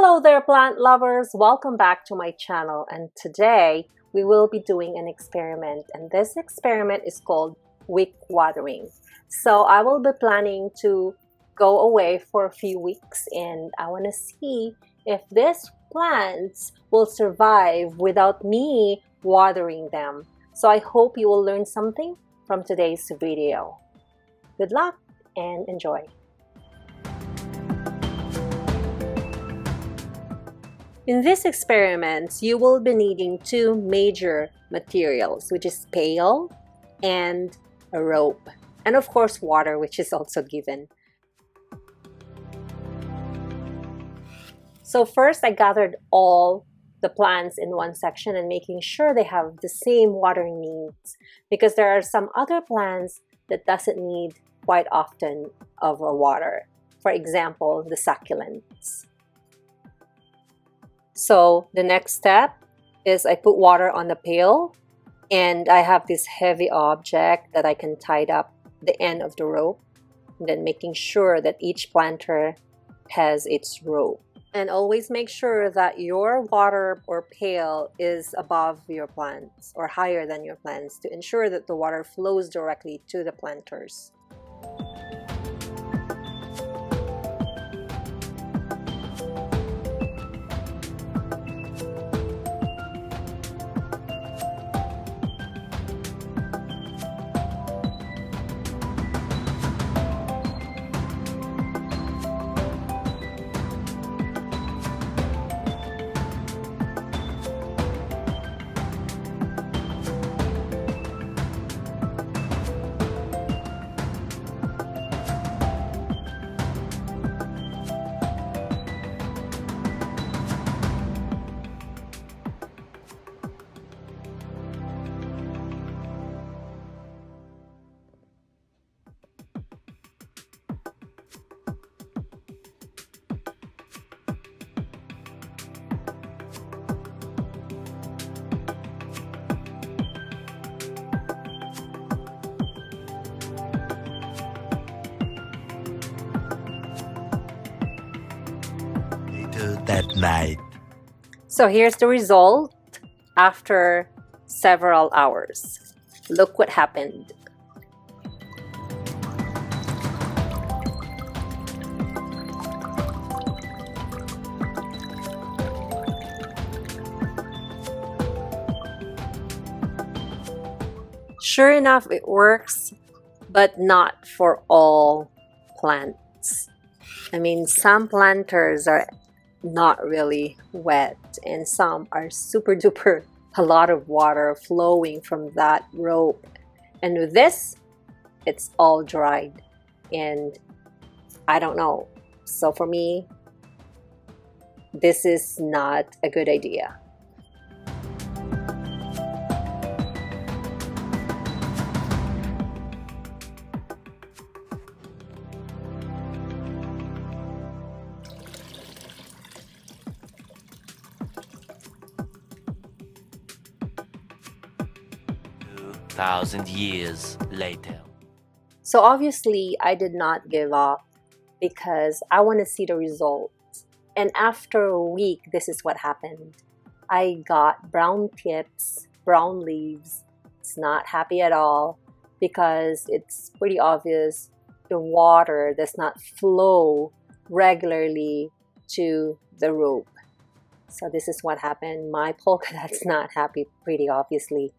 Hello there, plant lovers! Welcome back to my channel, and today we will be doing an experiment, and this experiment is called wick watering. So I will be planning to go away for a few weeks, and I want to see if these plants will survive without me watering them. So I hope you will learn something from today's video. Good luck and enjoy! In this experiment, you will be needing two major materials, which is pail and a rope, and of course water, which is also given. So first I gathered all the plants in one section and making sure they have the same watering needs, because there are some other plants that doesn't need quite often of a water. For example, the succulents. So the next step is I put water on the pail, and I have this heavy object that I can tie up the end of the rope, and then making sure that each planter has its rope. And always make sure that your water or pail is above your plants or higher than your plants to ensure that the water flows directly to the planters. That night. So here's the result after several hours. Look what happened. Sure enough, it works, but not for all plants. I mean, some planters are not really wet, and some are super duper a lot of water flowing from that rope, and with this it's all dried, and I don't know. So for me, this is not a good idea. Thousand years later. So obviously I did not give up because I want to see the results. And after a week, this is what happened. I got brown tips, brown leaves. It's not happy at all because it's pretty obvious the water does not flow regularly to the rope. So this is what happened. My polka dot's not happy, pretty obviously.